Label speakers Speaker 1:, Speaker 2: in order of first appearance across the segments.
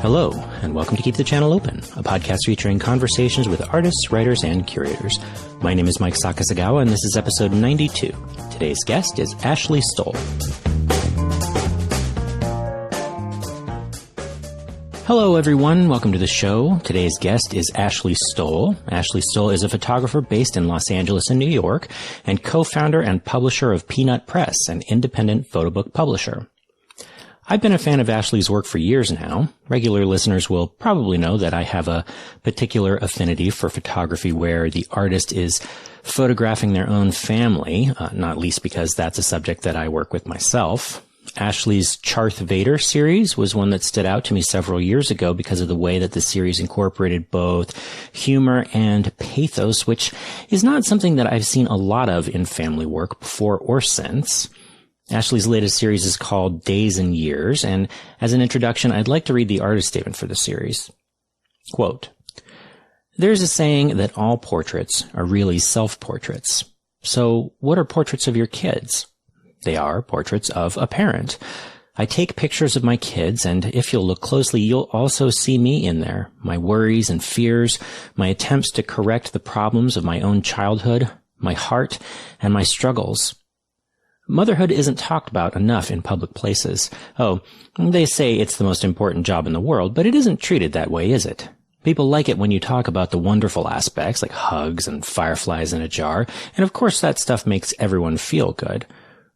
Speaker 1: Hello, and welcome to Keep the Channel Open, a podcast featuring conversations with artists, writers, and curators. My name is Mike Sakasagawa, and this is episode 92. Today's guest is Ashley Stohl. Hello, everyone. Welcome to the show. Today's guest is Ashley Stohl. Ashley Stohl is a photographer based in Los Angeles and New York, and co-founder and publisher of Peanut Press, an independent photo book publisher. I've been a fan of Ashley's work for years now. Regular listeners will probably know that I have a particular affinity for photography where the artist is photographing their own family, not least because that's a subject that I work with myself. Ashley's Charth Vader series was one that stood out to me several years ago because of the way that the series incorporated both humor and pathos, which is not something that I've seen a lot of in family work before or since. Ashley's latest series is called Days and Years, and as an introduction, I'd like to read the artist statement for the series. Quote, "There's a saying that all portraits are really self-portraits. So what are portraits of your kids? They are portraits of a parent. I take pictures of my kids, and if you'll look closely, you'll also see me in there, my worries and fears, my attempts to correct the problems of my own childhood, my heart, and my struggles. Motherhood isn't talked about enough in public places. Oh, they say it's the most important job in the world, but it isn't treated that way, is it? People like it when you talk about the wonderful aspects, like hugs and fireflies in a jar, and of course that stuff makes everyone feel good.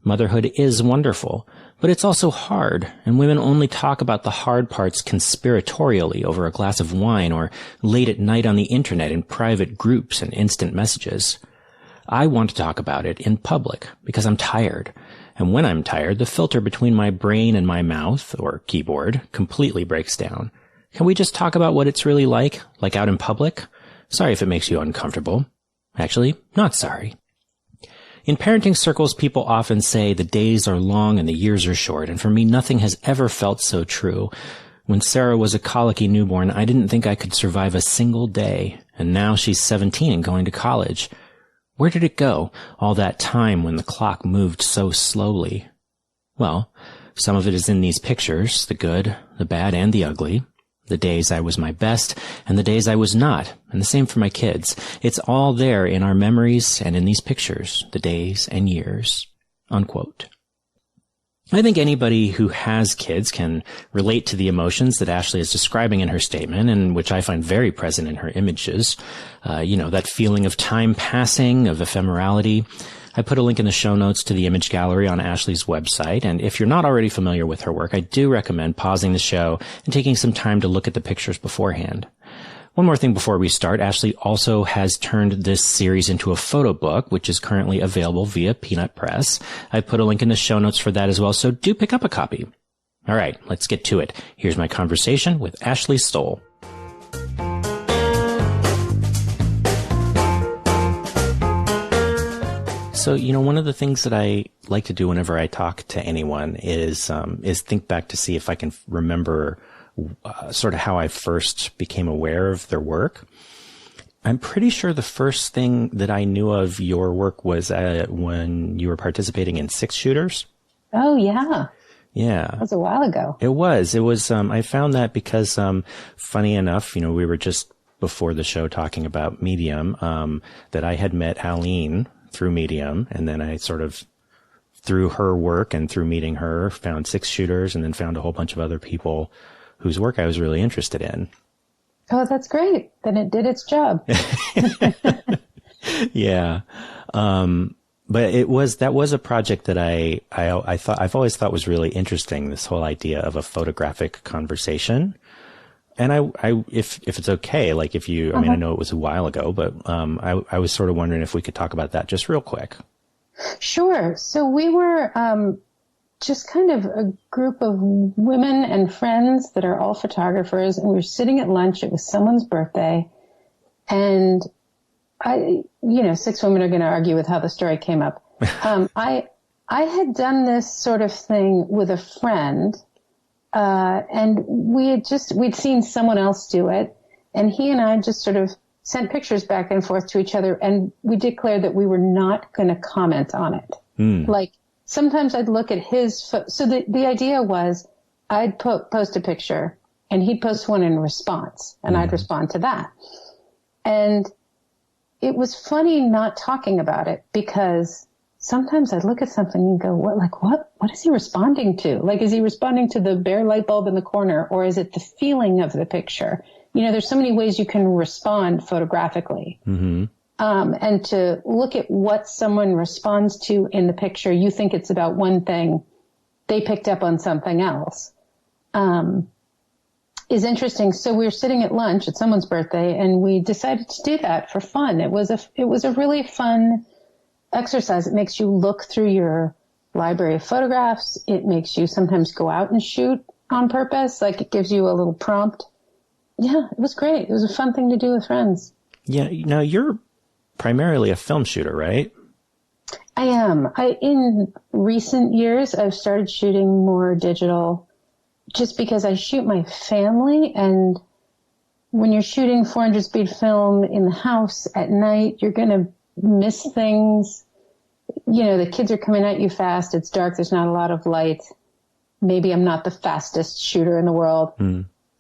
Speaker 1: Motherhood is wonderful, but it's also hard, and women only talk about the hard parts conspiratorially over a glass of wine or late at night on the internet in private groups and instant messages. I want to talk about it in public because I'm tired. And when I'm tired, the filter between my brain and my mouth, or keyboard, completely breaks down. Can we just talk about what it's really like out in public? Sorry if it makes you uncomfortable. Actually, not sorry. In parenting circles, people often say the days are long and the years are short, and for me, nothing has ever felt so true. When Sarah was a colicky newborn, I didn't think I could survive a single day, and now she's 17 and going to college. Where did it go, all that time when the clock moved so slowly? Well, some of it is in these pictures, the good, the bad, and the ugly. The days I was my best, and the days I was not, and the same for my kids. It's all there in our memories and in these pictures, the days and years." Unquote. I think anybody who has kids can relate to the emotions that Ashley is describing in her statement, and which I find very present in her images. That feeling of time passing, of ephemerality. I put a link in the show notes to the image gallery on Ashley's website, and if you're not already familiar with her work, I do recommend pausing the show and taking some time to look at the pictures beforehand. One more thing before we start, Ashley also has turned this series into a photo book, which is currently available via Peanut Press. I put a link in the show notes for that as well, so do pick up a copy. All right, let's get to it. Here's my conversation with Ashley Stohl. So, one of the things that I like to do whenever I talk to anyone is think back to see if I can remember sort of how I first became aware of their work. I'm pretty sure the first thing that I knew of your work was when you were participating in 6-shooters.
Speaker 2: Oh, yeah.
Speaker 1: Yeah.
Speaker 2: That was a while ago.
Speaker 1: It was, I found that because, funny enough, we were just before the show talking about Medium, that I had met Aline through Medium, and then I sort of, through her work and through meeting her, found 6-shooters and then found a whole bunch of other people whose work I was really interested in.
Speaker 2: Oh, that's great. Then it did its job.
Speaker 1: Yeah. But that was a project that I've always thought was really interesting, this whole idea of a photographic conversation. And if it's okay, like if you, I mean, I know it was a while ago, but, I was sort of wondering if we could talk about that just real quick.
Speaker 2: Sure. So we were, just kind of a group of women and friends that are all photographers, and we were sitting at lunch. It was someone's birthday, and 6 women are going to argue with how the story came up. I had done this sort of thing with a friend, and we'd seen someone else do it, and he and I just sort of sent pictures back and forth to each other, and we declared that we were not going to comment on it. Like, sometimes I'd look at his, so the idea was I'd post a picture and he'd post one in response and I'd respond to that. And it was funny not talking about it because sometimes I'd look at something and go, what is he responding to? Like, is he responding to the bare light bulb in the corner, or is it the feeling of the picture? You know, there's so many ways you can respond photographically. Mm-hmm. And to look at what someone responds to in the picture, you think it's about one thing, they picked up on something else, is interesting. So we were sitting at lunch at someone's birthday and we decided to do that for fun. It was a really fun exercise. It makes you look through your library of photographs. It makes you sometimes go out and shoot on purpose. Like, it gives you a little prompt. Yeah, it was great. It was a fun thing to do with friends.
Speaker 1: Yeah. Now, you're primarily a film shooter, right?
Speaker 2: I am. In recent years, I've started shooting more digital just because I shoot my family. And when you're shooting 400 speed film in the house at night, you're going to miss things. You know, the kids are coming at you fast. It's dark. There's not a lot of light. Maybe I'm not the fastest shooter in the world.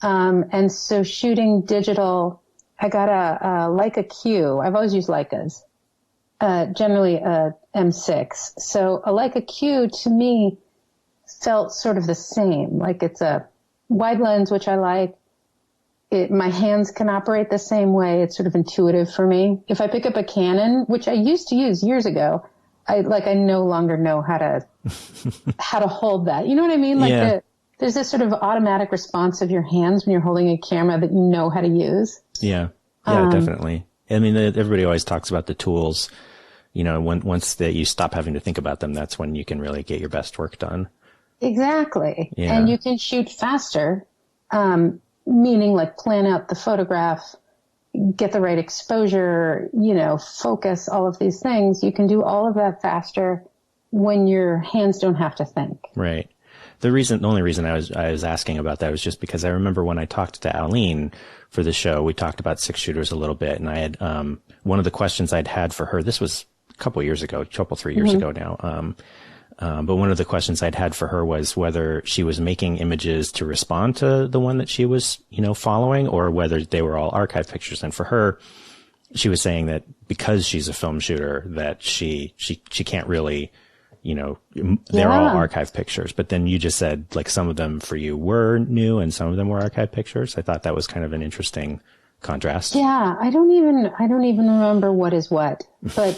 Speaker 2: And so shooting digital, I got a Leica Q. I've always used Leicas, generally a M6. So a Leica Q to me felt sort of the same. Like, it's a wide lens, which I like. My hands can operate the same way. It's sort of intuitive for me. If I pick up a Canon, which I used to use years ago, I no longer know how to hold that. You know what I mean? Like, there's this sort of automatic response of your hands when you're holding a camera that you know how to use.
Speaker 1: Yeah. Yeah, definitely. I mean, everybody always talks about the tools. You know, once that you stop having to think about them, that's when you can really get your best work done.
Speaker 2: Exactly.
Speaker 1: Yeah.
Speaker 2: And you can shoot faster, meaning like plan out the photograph, get the right exposure, you know, focus, all of these things. You can do all of that faster when your hands don't have to think.
Speaker 1: Right. The only reason I was asking about that was just because I remember when I talked to Aline for the show, we talked about six shooters a little bit, and I had one of the questions I'd had for her. This was a couple 3 years ago now. But one of the questions I'd had for her was whether she was making images to respond to the one that she was, you know, following, or whether they were all archive pictures. And for her, she was saying that because she's a film shooter, that she can't really, you know, they're all archive pictures. But then you just said, like, some of them for you were new and some of them were archive pictures. I thought that was kind of an interesting contrast.
Speaker 2: Yeah, I don't even remember what is what, but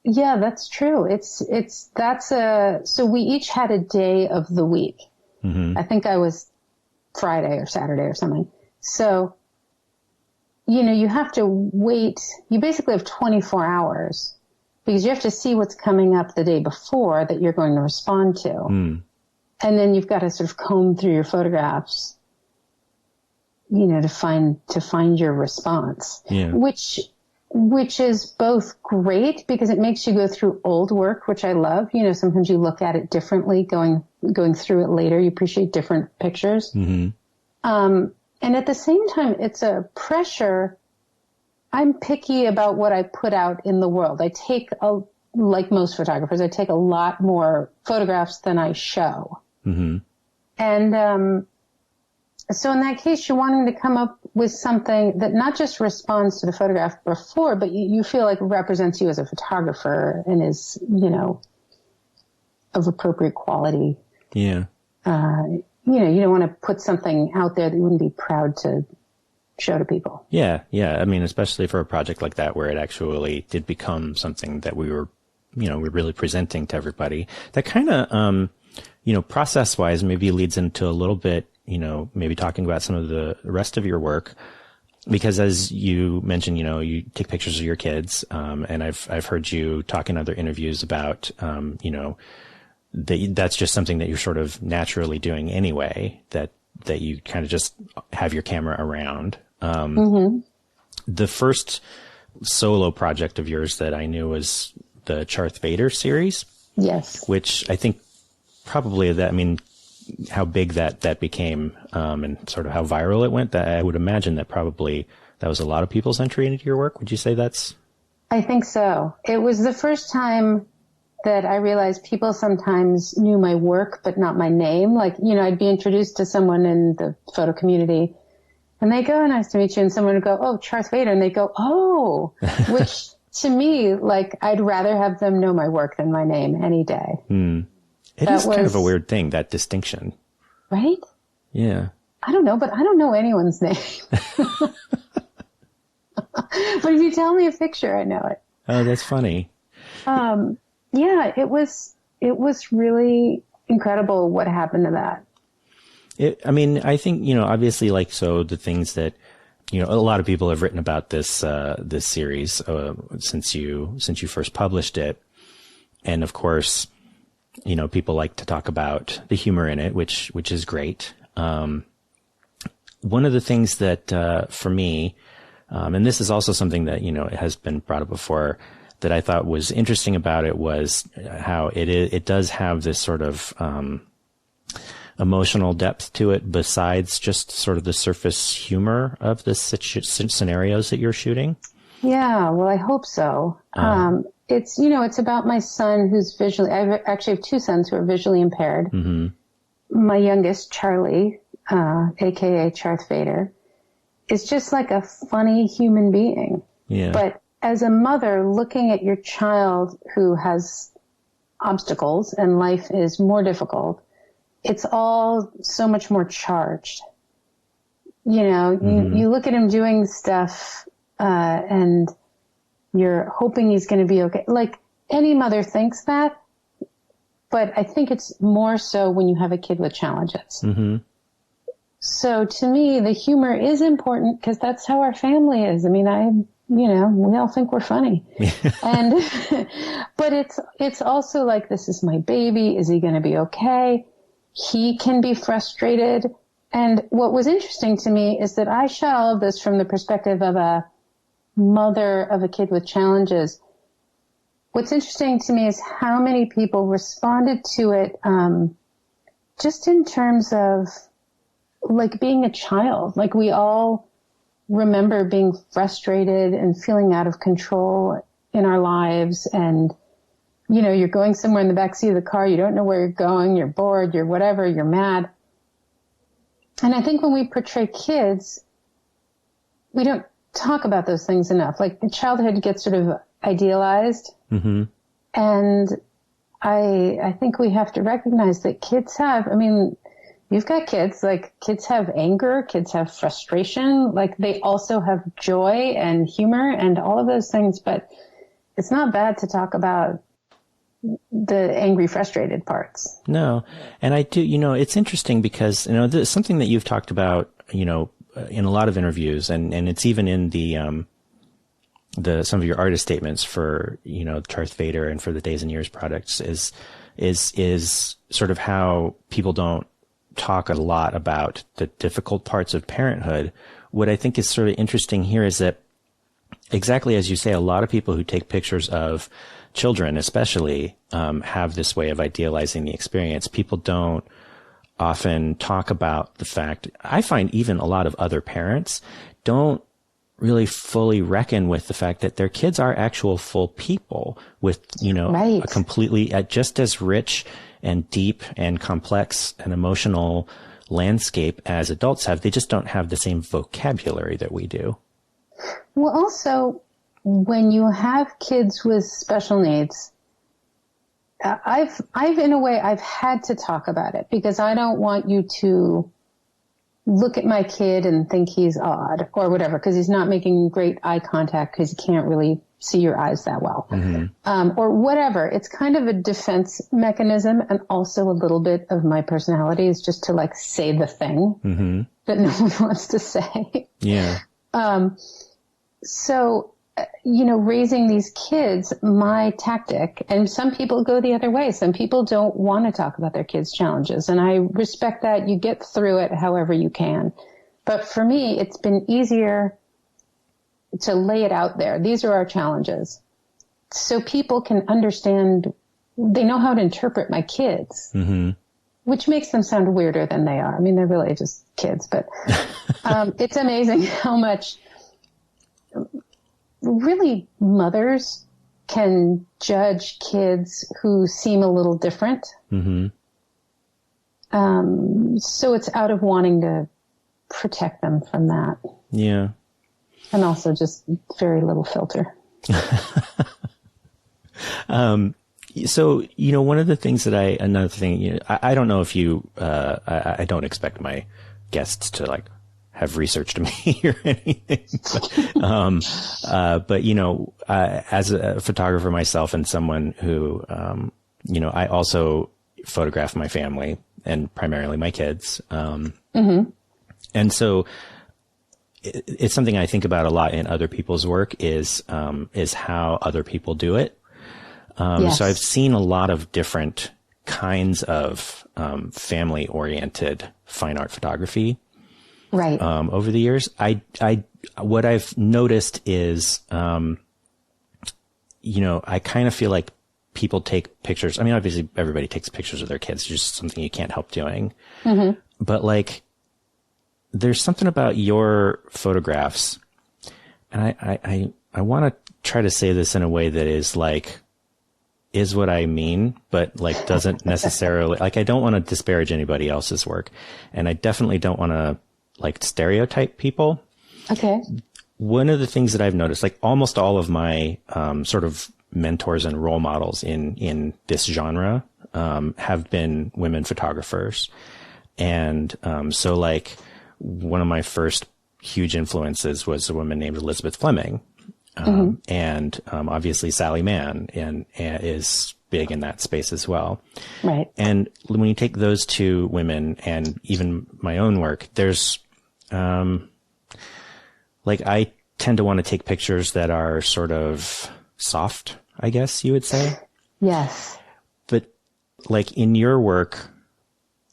Speaker 2: yeah, that's true. So we each had a day of the week. Mm-hmm. I think I was Friday or Saturday or something. So, you know, you have to wait. You basically have 24 hours because you have to see what's coming up the day before that you're going to respond to. Mm. And then you've got to sort of comb through your photographs, you know, to find your response, which is both great because it makes you go through old work, which I love. You know, sometimes you look at it differently going through it later. You appreciate different pictures. Mm-hmm. And at the same time, it's a pressure. I'm picky about what I put out in the world. Like most photographers, I take a lot more photographs than I show. Mm-hmm. And, so in that case, you're wanting to come up with something that not just responds to the photograph before, but you feel like represents you as a photographer and is, you know, of appropriate quality.
Speaker 1: Yeah.
Speaker 2: You know, you don't want to put something out there that you wouldn't be proud to show to people. Yeah.
Speaker 1: Yeah. I mean, especially for a project like that, where it actually did become something that we're really presenting to everybody. That kind of, you know, process wise, maybe leads into a little bit, you know, maybe talking about some of the rest of your work, because as you mentioned, you know, you take pictures of your kids. And I've heard you talk in other interviews about, you know, that's just something that you're sort of naturally doing anyway, that you kind of just have your camera around. Mm-hmm. The first solo project of yours that I knew was the Charth Vader series.
Speaker 2: Yes.
Speaker 1: Which I think probably how big that became, and sort of how viral it went, that I would imagine that probably that was a lot of people's entry into your work. Would you say that's?
Speaker 2: I think so. It was the first time that I realized people sometimes knew my work, but not my name. Like, I'd be introduced to someone in the photo community and they go, "Nice to meet you." And someone would go, "Oh, Darth Vader." And they go, "Oh," which to me, like, I'd rather have them know my work than my name any day.
Speaker 1: It is kind of a weird thing, that distinction.
Speaker 2: Right?
Speaker 1: Yeah.
Speaker 2: I don't know, but I don't know anyone's name. But if you tell me a picture, I know it.
Speaker 1: Oh, that's funny.
Speaker 2: Yeah, it was really incredible what happened to that.
Speaker 1: I think, obviously, like, so the things that, a lot of people have written about this series, since you first published it. And of course, people like to talk about the humor in it, which is great. One of the things that, for me, and this is also something that, has been brought up before, that I thought was interesting about it was how it does have this sort of, emotional depth to it besides just sort of the surface humor of the scenarios that you're shooting.
Speaker 2: Yeah, well, I hope so. It's about my son who's visually, I actually have two sons who are visually impaired. Mm-hmm. My youngest, Charlie, aka Darth Vader, is just like a funny human being.
Speaker 1: Yeah.
Speaker 2: But as a mother looking at your child who has obstacles and life is more difficult, it's all so much more charged. You look at him doing stuff, and you're hoping he's going to be okay. Like, any mother thinks that, but I think it's more so when you have a kid with challenges. Mm-hmm. So to me, the humor is important because that's how our family is. I mean, we all think we're funny. And, but it's also like, this is my baby. Is he going to be okay? He can be frustrated. And what was interesting to me is that I shot all of this from the perspective of a mother of a kid with challenges. What's interesting to me is how many people responded to it, just in terms of like being a child. Like, we all remember being frustrated and feeling out of control in our lives. And, you're going somewhere in the backseat of the car. You don't know where you're going. You're bored. You're whatever. You're mad. And I think when we portray kids, we don't talk about those things enough. Like, childhood gets sort of idealized. Mm-hmm. And I think we have to recognize that kids have, you've got kids, like, kids have anger, kids have frustration, like, they also have joy and humor and all of those things, but it's not bad to talk about the angry, frustrated parts. No.
Speaker 1: And I do, it's interesting because, this is something that you've talked about, in a lot of interviews, and it's even in some of your artist statements for, Darth Vader and for the Days and Years products is sort of how people don't talk a lot about the difficult parts of parenthood. What I think is sort of interesting here is that, exactly as you say, a lot of people who take pictures of children especially have this way of idealizing the experience. People don't often talk about the fact, I find even a lot of other parents don't really fully reckon with the fact that their kids are actual full people with,
Speaker 2: right,
Speaker 1: a completely just as rich and deep and complex and emotional landscape as adults have. They just don't have the same vocabulary that we do.
Speaker 2: Well, also, when you have kids with special needs, I've in a way, I've had to talk about it because I don't want you to look at my kid and think he's odd or whatever, because he's not making great eye contact because he can't really see your eyes that well. Mm-hmm. Or whatever. It's kind of a defense mechanism, and also a little bit of my personality is just to like say the thing mm-hmm. that no one wants to say.
Speaker 1: Yeah.
Speaker 2: So, raising these kids, my tactic, and some people go the other way. Some people don't want to talk about their kids' challenges, and I respect that. You get through it however you can. But for me, it's been easier to lay it out there. These are our challenges. So people can understand, they know how to interpret my kids, mm-hmm. which makes them sound weirder than they are. I mean, they're really just kids, but it's amazing how much really mothers can judge kids who seem a little different.
Speaker 1: Mm-hmm.
Speaker 2: So it's out of wanting to protect them from that.
Speaker 1: Yeah.
Speaker 2: And also just very little filter.
Speaker 1: So, one of the things that another thing, I don't know if I don't expect my guests to like have researched me or anything, but as a photographer myself and someone who, I also photograph my family and primarily my kids. And so it's something I think about a lot in other people's work is how other people do it.
Speaker 2: Yes.
Speaker 1: So I've seen a lot of different kinds of family oriented fine art photography.
Speaker 2: Right.
Speaker 1: Over the years, what I've noticed is, I kind of feel like people take pictures. I mean, obviously everybody takes pictures of their kids. It's just something you can't help doing. Mm-hmm. But like, there's something about your photographs, and I want to try to say this in a way that is what I mean, but like doesn't necessarily, like I don't want to disparage anybody else's work, and I definitely don't want to like stereotype people.
Speaker 2: Okay.
Speaker 1: One of the things that I've noticed, like almost all of my sort of mentors and role models in this genre have been women photographers. And so like one of my first huge influences was a woman named Elizabeth Fleming. And obviously Sally Mann and is big in that space as well.
Speaker 2: Right.
Speaker 1: And when you take those two women and even my own work, there's like I tend to want to take pictures that are sort of soft, I guess you would say.
Speaker 2: Yes.
Speaker 1: But like in your work,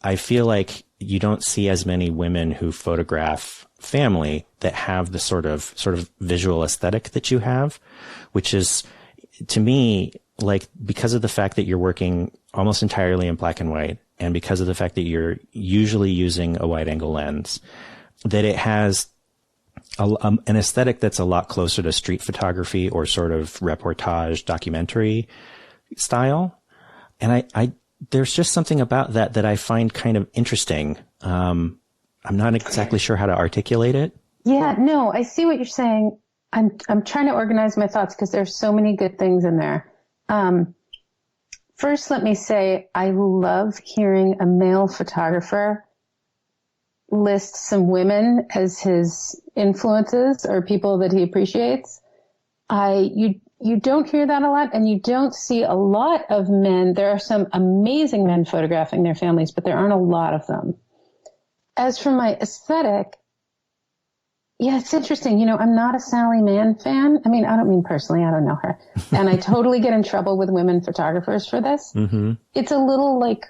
Speaker 1: I feel like you don't see as many women who photograph family that have the sort of visual aesthetic that you have, which is to me, like, because of the fact that you're working almost entirely in black and white, and because of the fact that you're usually using a wide angle lens, that it has an aesthetic that's a lot closer to street photography or sort of reportage documentary style. And there's just something about that I find kind of interesting. I'm not exactly sure how to articulate it.
Speaker 2: Yeah, no, I see what you're saying. I'm trying to organize my thoughts because there's so many good things in there. First, let me say I love hearing a male photographer list some women as his influences or people that he appreciates. You don't hear that a lot, and you don't see a lot of men. There are some amazing men photographing their families, but there aren't a lot of them. As for my aesthetic, yeah, it's interesting. I'm not a Sally Mann fan. I mean, I don't mean personally. I don't know her. And I totally get in trouble with women photographers for this. Mm-hmm. It's a little like,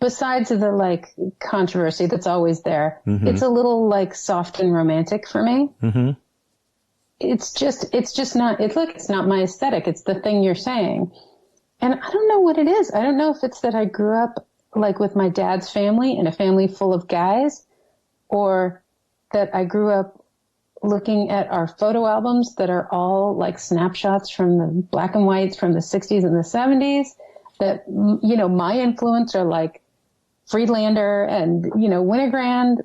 Speaker 2: besides the like controversy that's always there, mm-hmm. It's a little like soft and romantic for me. Mm-hmm. It's just not, it's not my aesthetic. It's the thing you're saying. And I don't know what it is. I don't know if it's that I grew up like with my dad's family in a family full of guys, or that I grew up looking at our photo albums that are all like snapshots from the black and whites from the 60s and the 70s, that, my influence are like Friedlander and, Winogrand.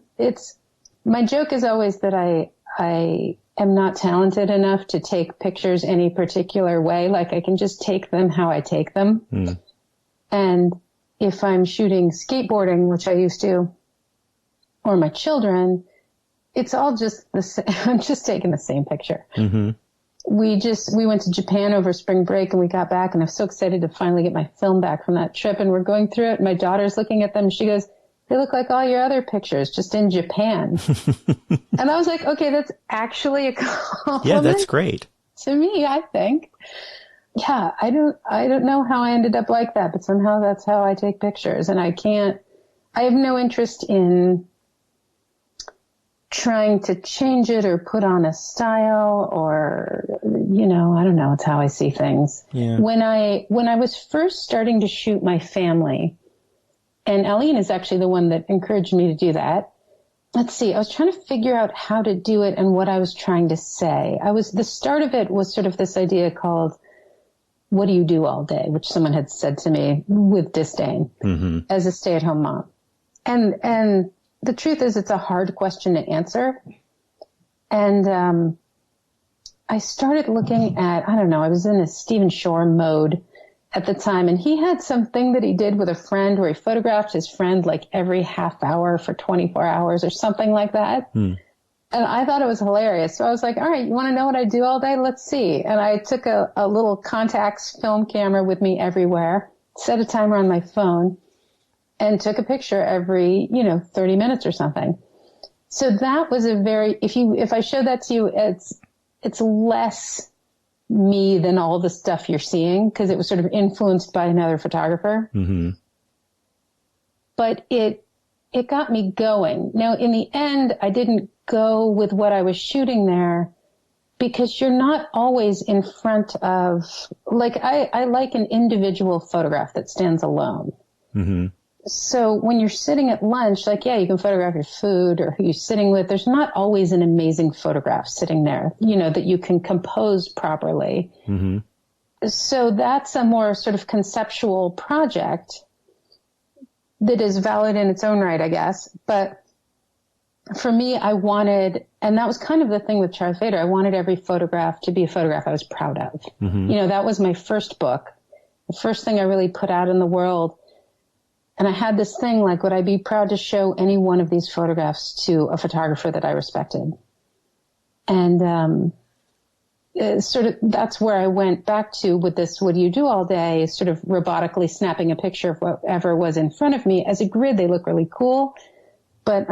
Speaker 2: My joke is always that I am not talented enough to take pictures any particular way. Like I can just take them how I take them. Mm. And if I'm shooting skateboarding, which I used to, or my children, it's all just the same. I'm just taking the same picture. Mm-hmm. We went to Japan over spring break and we got back, and I'm so excited to finally get my film back from that trip. And we're going through it, and my daughter's looking at them, and she goes, "They look like all your other pictures, just in Japan." And I was like, okay, that's actually a compliment.
Speaker 1: Yeah, that's great.
Speaker 2: To me, I think. Yeah, I don't know how I ended up like that, but somehow that's how I take pictures. And I have no interest in trying to change it or put on a style or, I don't know. It's how I see things. Yeah. When I was first starting to shoot my family, and Aline is actually the one that encouraged me to do that. Let's see. I was trying to figure out how to do it and what I was trying to say. The start of it was sort of this idea called what do you do all day? Which someone had said to me with disdain as a stay-at-home mom. And the truth is, it's a hard question to answer. And I started looking at, I don't know, I was in a Stephen Shore mode at the time, and he had something that he did with a friend where he photographed his friend like every half hour for 24 hours or something like that. And I thought it was hilarious. So I was like, all right, you want to know what I do all day? Let's see. And I took a little Contax film camera with me everywhere, set a timer on my phone, and took a picture every, 30 minutes or something. So that was if I show that to you, it's less me than all the stuff you're seeing, because it was sort of influenced by another photographer. But it got me going. Now, in the end, I didn't go with what I was shooting there, because you're not always in front of, like, I like an individual photograph that stands alone. So when you're sitting at lunch, like, yeah, you can photograph your food or who you're sitting with. There's not always an amazing photograph sitting there, that you can compose properly. So that's a more sort of conceptual project that is valid in its own right, I guess. But for me, I wanted, and that was kind of the thing with Charles Vader, I wanted every photograph to be a photograph I was proud of. That was my first book, the first thing I really put out in the world. And I had this thing like, would I be proud to show any one of these photographs to a photographer that I respected? And sort of that's where I went back to with this, what do you do all day, sort of robotically snapping a picture of whatever was in front of me. As a grid, they look really cool. But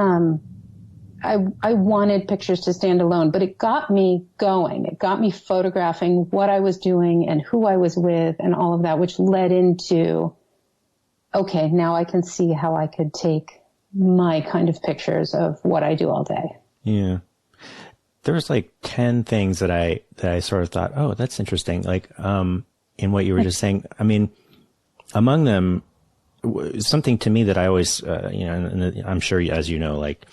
Speaker 2: I wanted pictures to stand alone. But it got me going. It got me photographing what I was doing and who I was with and all of that, which led into, okay, now I can see how I could take my kind of pictures of what I do all day.
Speaker 1: Yeah. There's like 10 things that I sort of thought, oh, that's interesting. Like, in what you were just saying, I mean, among them, something to me that I always, and I'm sure, as you know, like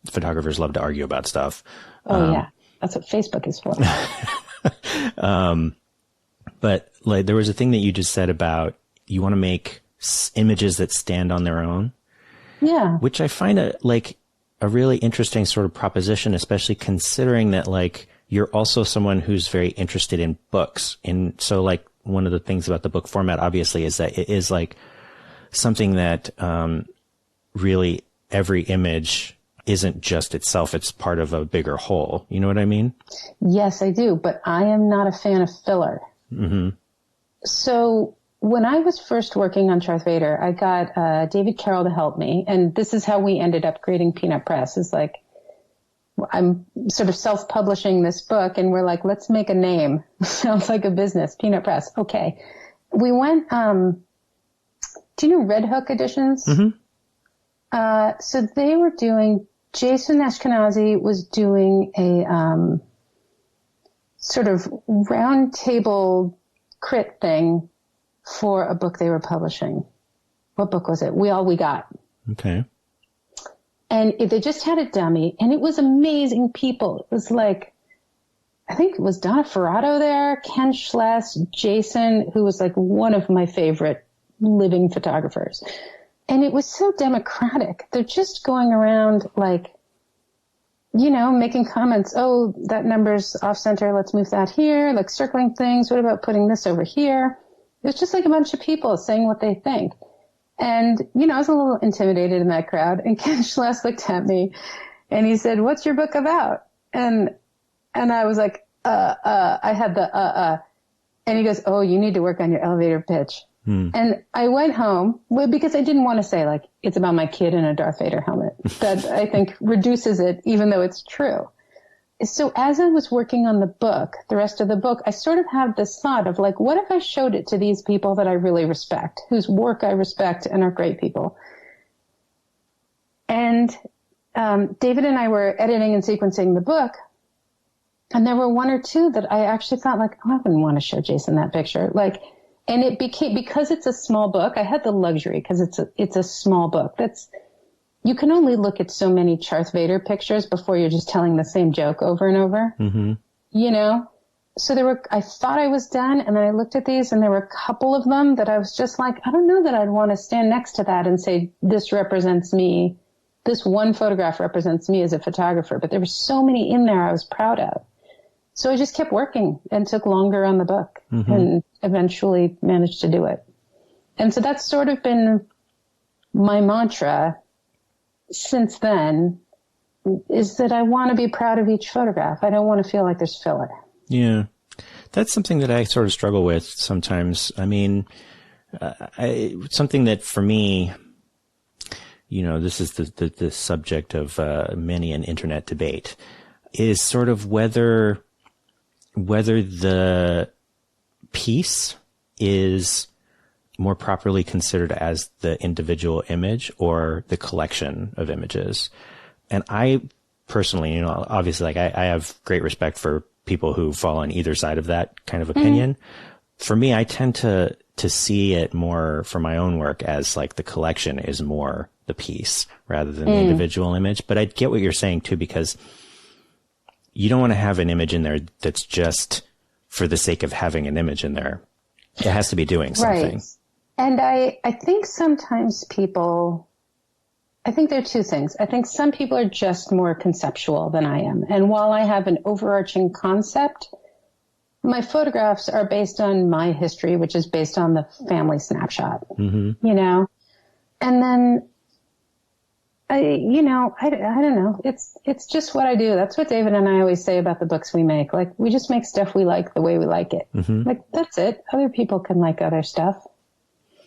Speaker 1: photographers love to argue about stuff.
Speaker 2: Oh yeah. That's what Facebook is for.
Speaker 1: But like, there was a thing that you just said about you want to make images that stand on their own.
Speaker 2: Yeah.
Speaker 1: Which I find a really interesting sort of proposition, especially considering that like you're also someone who's very interested in books. And so like one of the things about the book format, obviously, is that it is like something that, really every image isn't just itself. It's part of a bigger whole. You know what I mean? Yes,
Speaker 2: I do. But I am not a fan of filler. So when I was first working on Darth Vader, I got David Carroll to help me. And this is how we ended up creating Peanut Press. Is like, I'm sort of self-publishing this book, and we're like, let's make a name. Sounds like a business, Peanut Press. Okay. We went, do you know Red Hook Editions? So they were doing, Jason Ashkenazi was doing a sort of round table crit thing for a book they were publishing. What book was it? We All We Got.
Speaker 1: Okay.
Speaker 2: And they just had a dummy, and it was amazing people. It was like, I think it was Donna Ferrato there, Ken Schless, Jason, who was like one of my favorite living photographers. And it was so democratic. They're just going around like, making comments. Oh, that number's off center. Let's move that here. Like circling things. What about putting this over here? It was just like a bunch of people saying what they think. And, I was a little intimidated in that crowd. And Ken Schless looked at me and he said, what's your book about? And I was like, I had the, and he goes, oh, you need to work on your elevator pitch. And I went home because I didn't want to say like, it's about my kid in a Darth Vader helmet. That I think reduces it, even though it's true. So as I was working on the book, the rest of the book, I sort of had this thought of like, what if I showed it to these people that I really respect, whose work I respect and are great people? And David and I were editing and sequencing the book, and there were one or two that I actually thought like, oh, I wouldn't want to show Jason that picture. Like, and it became, because it's a small book, I had the luxury because it's a small book. You can only look at so many Darth Vader pictures before you're just telling the same joke over and over, I thought I was done, and then I looked at these, and there were a couple of them that I was just like, I don't know that I'd want to stand next to that and say, this represents me. This one photograph represents me as a photographer. But there were so many in there I was proud of. So I just kept working and took longer on the book and eventually managed to do it. And so that's sort of been my mantra since then, is that I want to be proud of each photograph. I don't want to feel like there's filler. Yeah.
Speaker 1: That's something that I sort of struggle with sometimes. I mean, something that for me, this is the subject of many an internet debate, is sort of whether the piece is more properly considered as the individual image or the collection of images. And I personally, obviously, like I have great respect for people who fall on either side of that kind of opinion. For me, I tend to see it more for my own work as like the collection is more the piece rather than the individual image. But I get what you're saying too, because you don't want to have an image in there that's just for the sake of having an image in there. It has to be doing something.
Speaker 2: Right. And I think sometimes I think there are two things. I think some people are just more conceptual than I am. And while I have an overarching concept, my photographs are based on my history, which is based on the family snapshot, And then, I don't know. It's just what I do. That's what David and I always say about the books we make. Like, we just make stuff we like the way we like it. Like, that's it. Other people can like other stuff.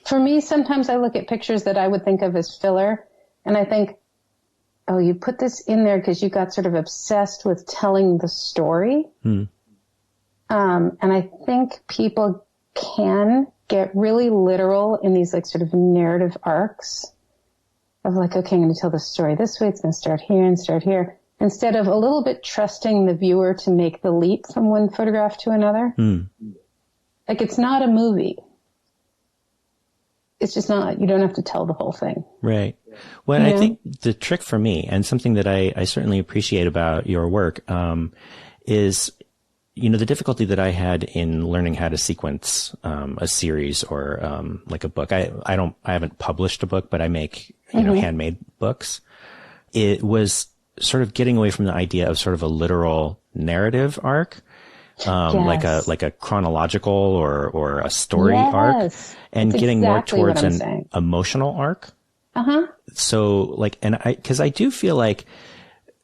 Speaker 2: For me, sometimes I look at pictures that I would think of as filler, and I think, oh, you put this in there because you got sort of obsessed with telling the story. And I think people can get really literal in these like sort of narrative arcs of like, okay, I'm going to tell the story this way. It's going to start here and start here, instead of a little bit trusting the viewer to make the leap from one photograph to another. Like, it's not a movie. It's just not, you don't have to tell the whole thing.
Speaker 1: Right. Well, I think the trick for me, and something that I certainly appreciate about your work, is, the difficulty that I had in learning how to sequence, a series or, like a book. I haven't published a book, but I make, handmade books. It was sort of getting away from the idea of sort of a literal narrative arc. Like a chronological or a story arc, and
Speaker 2: that's
Speaker 1: getting
Speaker 2: exactly
Speaker 1: more towards an emotional arc. So like, cause I do feel like,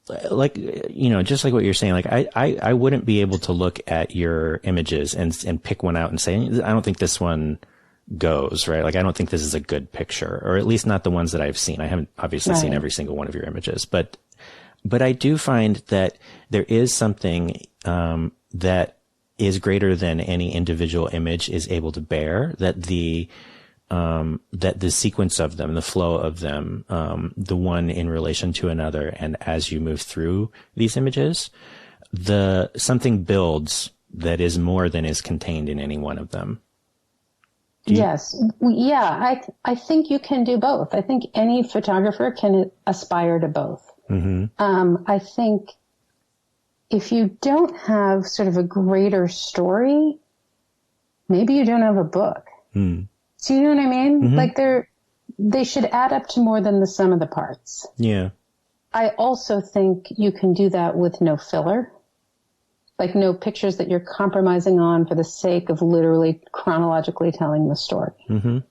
Speaker 1: just like what you're saying, like I wouldn't be able to look at your images and pick one out and say, I don't think this one goes, right? Like, I don't think this is a good picture, or at least not the ones that I've seen. I haven't obviously seen every single one of your images, but I do find that there is something, that is greater than any individual image is able to bear, that the sequence of them, the flow of them, the one in relation to another. And as you move through these images, something builds that is more than is contained in any one of them.
Speaker 2: Yes. Yeah. I think you can do both. I think any photographer can aspire to both. I think if you don't have sort of a greater story, maybe you don't have a book. So you know what I mean? Like, they should add up to more than the sum of the parts.
Speaker 1: Yeah.
Speaker 2: I also think you can do that with no filler. Like, no pictures that you're compromising on for the sake of literally chronologically telling the story. I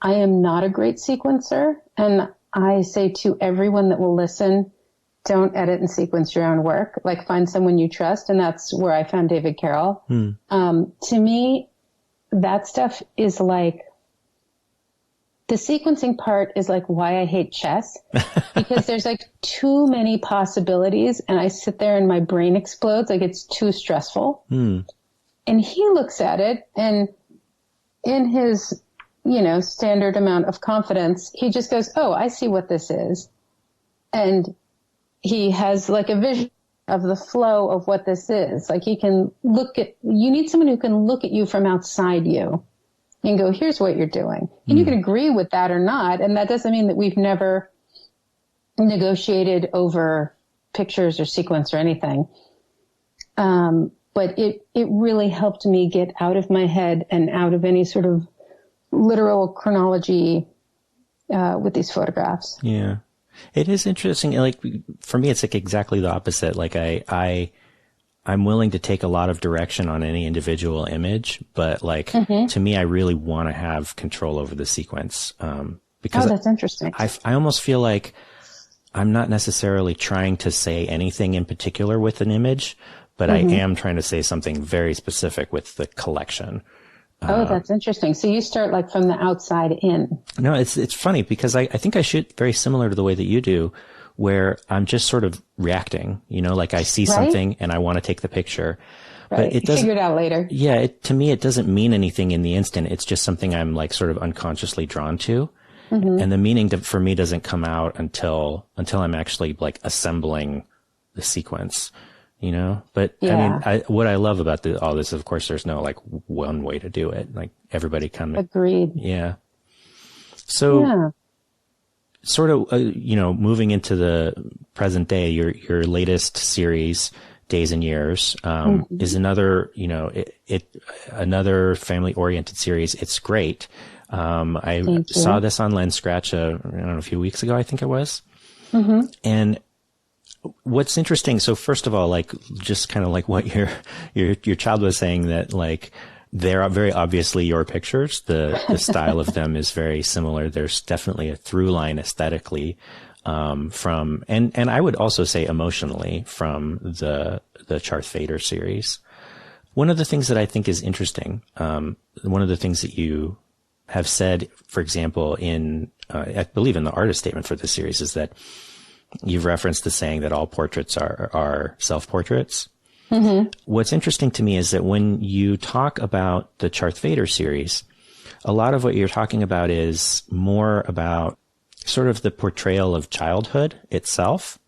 Speaker 2: am not a great sequencer, and I say to everyone that will listen, don't edit and sequence your own work. Like, find someone you trust. And that's where I found David Carroll. To me, that stuff is like, the sequencing part is like why I hate chess, because there's like too many possibilities, and I sit there and my brain explodes. Like, it's too stressful. And he looks at it, and in his, standard amount of confidence, he just goes, oh, I see what this is. And he has like a vision of the flow of what this is. Like, you need someone who can look at you from outside you and go, here's what you're doing. And you can agree with that or not. And that doesn't mean that we've never negotiated over pictures or sequence or anything. But it really helped me get out of my head and out of any sort of literal chronology with these photographs.
Speaker 1: Yeah. It is interesting. Like, for me, it's like exactly the opposite. Like, I'm willing to take a lot of direction on any individual image, but like, to me, I really want to have control over the sequence. Because
Speaker 2: that's interesting.
Speaker 1: I almost feel like I'm not necessarily trying to say anything in particular with an image, but I am trying to say something very specific with the collection.
Speaker 2: That's interesting. So you start like from the outside in.
Speaker 1: No, it's funny because I think I shoot very similar to the way that you do, where I'm just sort of reacting, like I see something and I want to take the picture, but it doesn't,
Speaker 2: figure it out later.
Speaker 1: Yeah. To me, it doesn't mean anything in the instant. It's just something I'm like sort of unconsciously drawn to. And the meaning for me doesn't come out until I'm actually like assembling the sequence, but I mean, what I love about all this, of course, there's no like one way to do it. Like everybody
Speaker 2: agreed.
Speaker 1: Yeah. So sort of, moving into the present day, your latest series, Days and Years, is another, another family oriented series. It's great. I saw this on Lens Scratch, I don't know, a few weeks ago, I think it was. And what's interesting, so first of all, like, just kind of like what your child was saying, that like, they're very obviously your pictures. The style of them is very similar. There's definitely a through line aesthetically, from, and I would also say emotionally, from the Charth Vader series. One of the things that I think is interesting, one of the things that you have said, for example, I believe in the artist statement for this series, is that you've referenced the saying that all portraits are self-portraits. What's interesting to me is that when you talk about the Charth Vader series, a lot of what you're talking about is more about sort of the portrayal of childhood itself.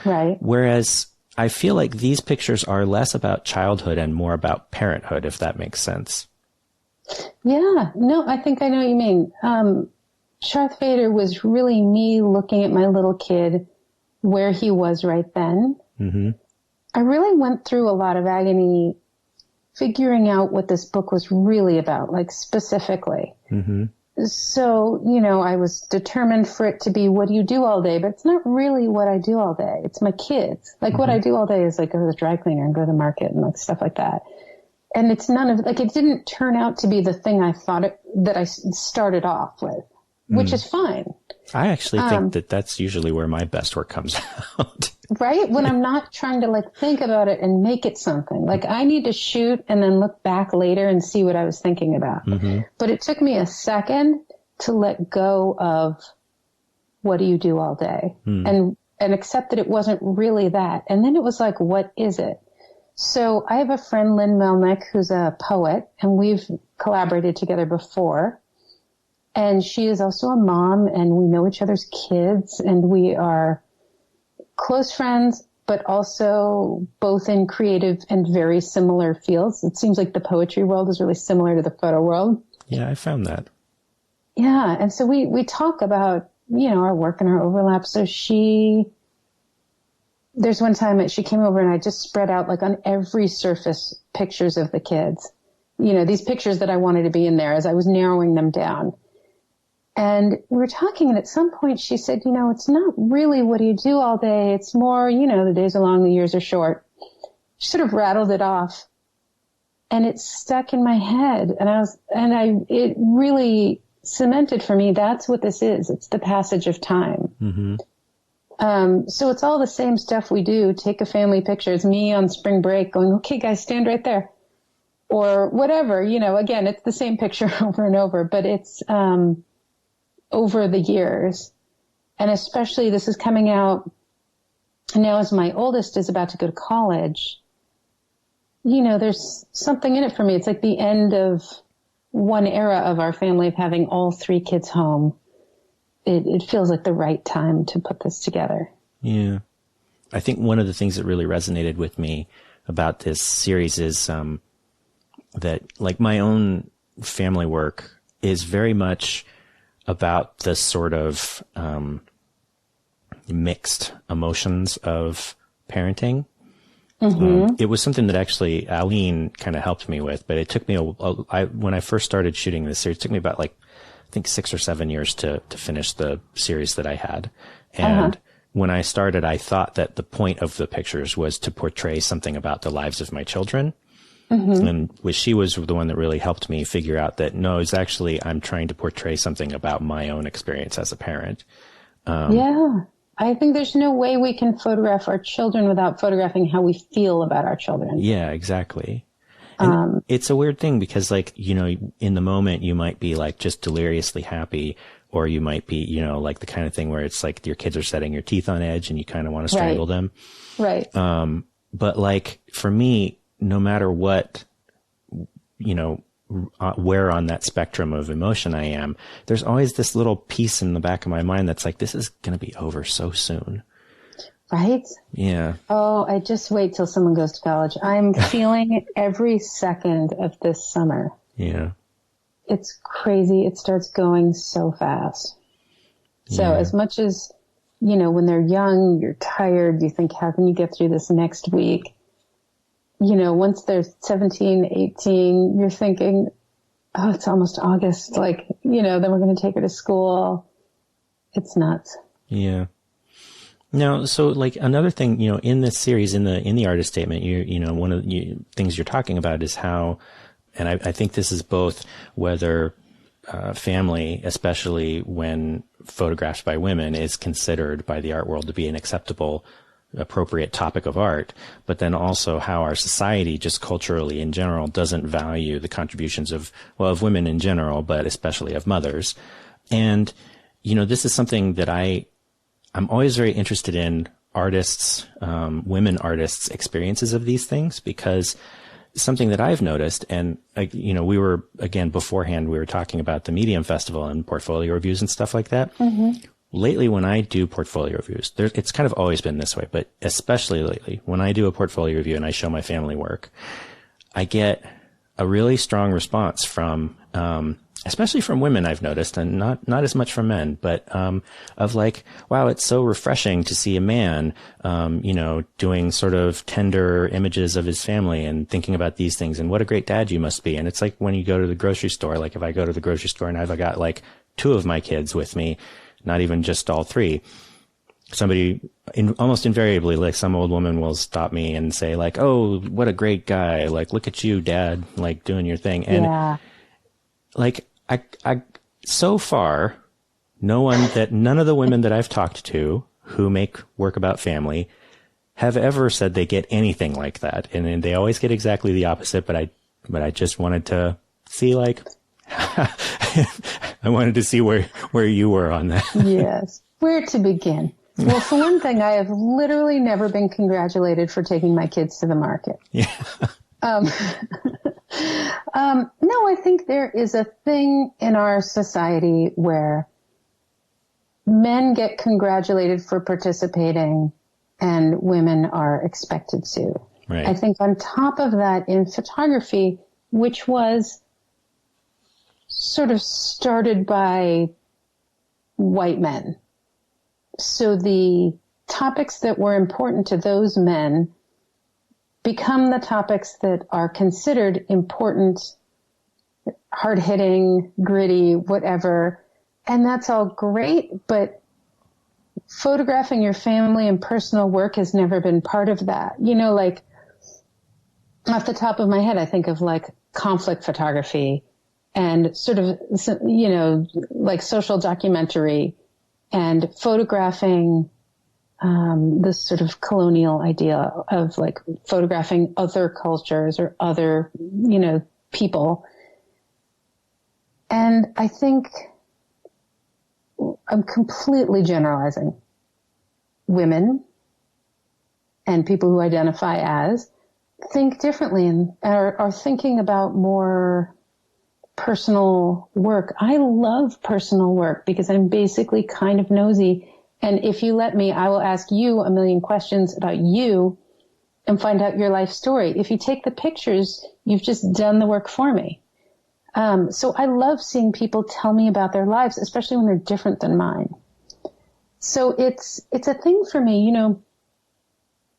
Speaker 2: Right.
Speaker 1: Whereas I feel like these pictures are less about childhood and more about parenthood, if that makes sense.
Speaker 2: Yeah, no, I think I know what you mean. Charth Vader was really me looking at my little kid where he was right then. I really went through a lot of agony figuring out what this book was really about, like specifically. So, I was determined for it to be, what do you do all day? But it's not really what I do all day. It's my kids. Like what I do all day is like go to the dry cleaner and go to the market and like stuff like that. And it's none of, like, it didn't turn out to be the thing I thought that I started off with, which is fine.
Speaker 1: I actually think that that's usually where my best work comes out.
Speaker 2: Right? When I'm not trying to like think about it and make it something. Like I need to shoot and then look back later and see what I was thinking about. But it took me a second to let go of what do you do all day and accept that it wasn't really that. And then it was like, what is it? So I have a friend, Lynn Melnick, who's a poet, and we've collaborated together before. And she is also a mom, and we know each other's kids, and we are close friends, but also both in creative and very similar fields. It seems like the poetry world is really similar to the photo world.
Speaker 1: Yeah, I found that.
Speaker 2: Yeah. And so we talk about, our work and our overlap. So there's one time that she came over and I just spread out like on every surface pictures of the kids, these pictures that I wanted to be in there as I was narrowing them down. And we were talking, and at some point she said, it's not really what do you do all day. It's more, the days are long, the years are short. She sort of rattled it off and it stuck in my head. And it really cemented for me. That's what this is. It's the passage of time. So it's all the same stuff we do. Take a family picture. It's me on spring break going, okay, guys, stand right there. Or whatever, again, it's the same picture over and over, but it's, over the years. And especially this is coming out now as my oldest is about to go to college. There's something in it for me. It's like the end of one era of our family of having all three kids home. It feels like the right time to put this together.
Speaker 1: Yeah. I think one of the things that really resonated with me about this series is that like my own family work is very much about the sort of mixed emotions of parenting. It was something that actually Aline kind of helped me with, but it took me when I first started shooting this series, it took me about like, I think 6 or 7 years to finish the series that I had. And when I started, I thought that the point of the pictures was to portray something about the lives of my children. And she was the one that really helped me figure out that no, it's actually, I'm trying to portray something about my own experience as a parent.
Speaker 2: Yeah. I think there's no way we can photograph our children without photographing how we feel about our children.
Speaker 1: Yeah, exactly. And it's a weird thing because, like, you know, in the moment you might be like just deliriously happy, or you might be, you know, like the kind of thing where it's like your kids are setting your teeth on edge and you kind of want to strangle them.
Speaker 2: Right.
Speaker 1: But like for me, no matter what, you know, where on that spectrum of emotion I am, there's always this little piece in the back of my mind that's like, this is going to be over so soon.
Speaker 2: Right?
Speaker 1: Yeah.
Speaker 2: Oh, I just wait till someone goes to college. I'm feeling every second of this summer.
Speaker 1: Yeah.
Speaker 2: It's crazy. It starts going so fast. So as much as, you know, when they're young, you're tired, you think, how can you get through this next week? You know, once they're 17, 18, you're thinking, oh, it's almost August. Like, you know, then we're going to take her to school. It's nuts.
Speaker 1: Yeah. Now, so like another thing, you know, in this series, in the artist statement, you know, one of the things you're talking about is how, and I think this is both whether family, especially when photographed by women, is considered by the art world to be an acceptable, appropriate topic of art, but then also how our society just culturally in general doesn't value the contributions of women in general, but especially of mothers. And, you know, this is something that I'm always very interested in artists, women artists' experiences of these things, because something that I've noticed, and, you know, we were, again, beforehand, we were talking about the Medium Festival and portfolio reviews and stuff like that. Lately, when I do portfolio reviews, it's kind of always been this way, but especially lately, when I do a portfolio review and I show my family work, I get a really strong response from, especially from women, I've noticed, and not as much from men, but, of like, wow, it's so refreshing to see a man, you know, doing sort of tender images of his family and thinking about these things, and what a great dad you must be. And it's like when you go to the grocery store, like if I go to the grocery store and I've got like 2 of my kids with me, not even just all 3, somebody almost invariably, like some old woman will stop me and say like, oh, what a great guy. Like, look at you, dad, like doing your thing. And like, I, so far, none of the women that I've talked to who make work about family have ever said they get anything like that. And they always get exactly the opposite. But I just wanted to see, like, I wanted to see where you were on that.
Speaker 2: Yes. Where to begin? Well, for one thing, I have literally never been congratulated for taking my kids to the market.
Speaker 1: Yeah.
Speaker 2: No, I think there is a thing in our society where men get congratulated for participating and women are expected to.
Speaker 1: Right.
Speaker 2: I think on top of that, in photography, which was sort of started by white men. So the topics that were important to those men become the topics that are considered important, hard-hitting, gritty, whatever. And that's all great, but photographing your family and personal work has never been part of that. You know, like off the top of my head, I think of like conflict photography and sort of, you know, like social documentary and photographing this sort of colonial idea of like photographing other cultures or other, you know, people. And I think I'm completely generalizing. Women and people who identify as think differently and are thinking about more personal work. I love personal work because I'm basically kind of nosy. And if you let me, I will ask you a million questions about you and find out your life story. If you take the pictures, you've just done the work for me. So I love seeing people tell me about their lives, especially when they're different than mine. So it's a thing for me, you know,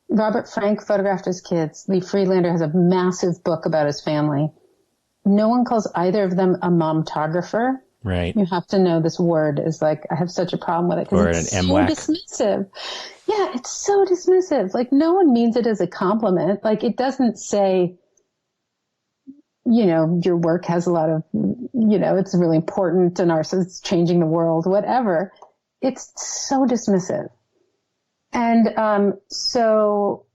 Speaker 2: Robert Frank photographed his kids. Lee Friedlander has a massive book about his family. No one calls either of them a momtographer.
Speaker 1: Right.
Speaker 2: You have to know this word is like, I have such a problem with it because it's so dismissive. Yeah, it's so dismissive. Like, no one means it as a compliment. Like, it doesn't say, you know, your work has a lot of, you know, it's really important and it's changing the world, whatever. It's so dismissive. And so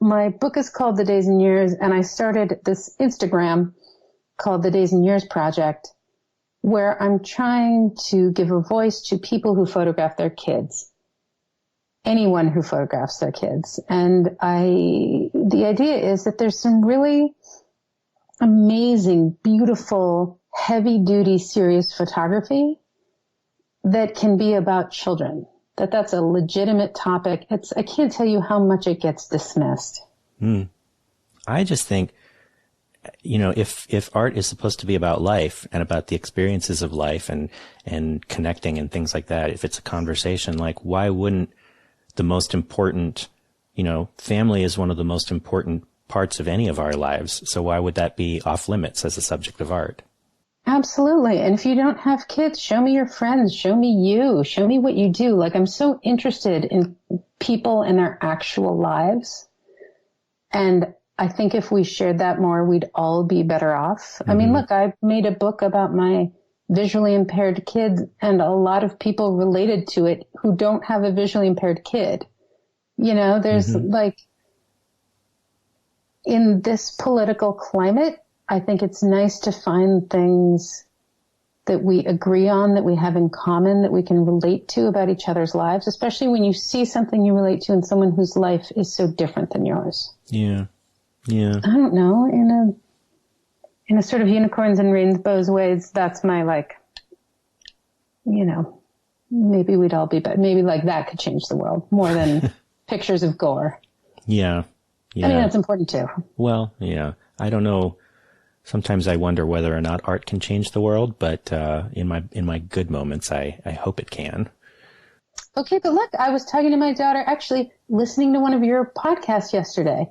Speaker 2: my book is called The Days and Years, and I started this Instagram called The Days and Years Project, where I'm trying to give a voice to people who photograph their kids, anyone who photographs their kids. And the idea is that there's some really amazing, beautiful, heavy-duty, serious photography that can be about children. That's a legitimate topic. I can't tell you how much it gets dismissed.
Speaker 1: I just think, you know, if art is supposed to be about life and about the experiences of life and connecting and things like that, if it's a conversation, like, why wouldn't the most important, you know, family is one of the most important parts of any of our lives. So why would that be off limits as a subject of art?
Speaker 2: Absolutely. And if you don't have kids, show me your friends, show me you, show me what you do. Like, I'm so interested in people and their actual lives. And I think if we shared that more, we'd all be better off. Mm-hmm. I mean, look, I made a book about my visually impaired kids, and a lot of people related to it who don't have a visually impaired kid. You know, there's like, in this political climate, I think it's nice to find things that we agree on, that we have in common, that we can relate to about each other's lives, especially when you see something you relate to in someone whose life is so different than yours.
Speaker 1: Yeah. Yeah.
Speaker 2: I don't know. In a sort of unicorns and rainbows ways, that's my, like, you know, maybe we'd all be better. Maybe like that could change the world more than pictures of gore.
Speaker 1: Yeah. Yeah.
Speaker 2: I mean, that's important too.
Speaker 1: Well, yeah. I don't know. Sometimes I wonder whether or not art can change the world, but in my good moments, I hope it can.
Speaker 2: Okay, but look, I was talking to my daughter, actually listening to one of your podcasts yesterday.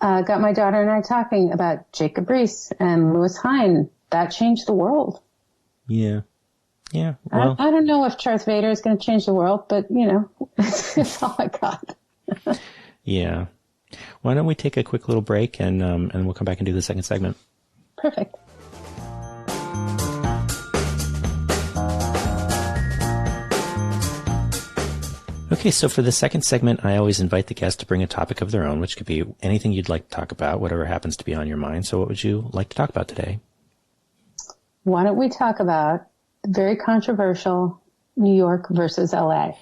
Speaker 2: Got my daughter and I talking about Jacob Riis and Louis Hine. That changed the world.
Speaker 1: Yeah. Yeah. Well,
Speaker 2: I don't know if Darth Vader is going to change the world, but, you know, it's all I got.
Speaker 1: Yeah. Why don't we take a quick little break and we'll come back and do the second segment.
Speaker 2: Perfect.
Speaker 1: Okay, so for the second segment, I always invite the guest to bring a topic of their own, which could be anything you'd like to talk about, whatever happens to be on your mind. So what would you like to talk about today?
Speaker 2: Why don't we talk about the very controversial New York versus LA?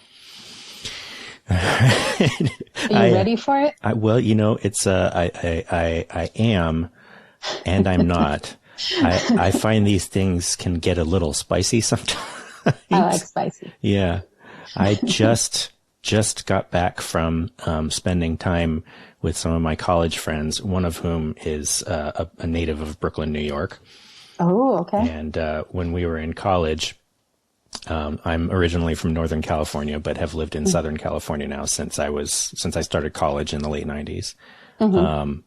Speaker 2: Are you ready for it?
Speaker 1: Well, you know, it's I am, and I'm not. I find these things can get a little spicy sometimes.
Speaker 2: I like spicy.
Speaker 1: Yeah. I just got back from spending time with some of my college friends, one of whom is a native of Brooklyn, New York.
Speaker 2: Oh, okay.
Speaker 1: And when we were in college, I'm originally from Northern California, but have lived in Southern California now since I started college in the late 90s. Mm-hmm.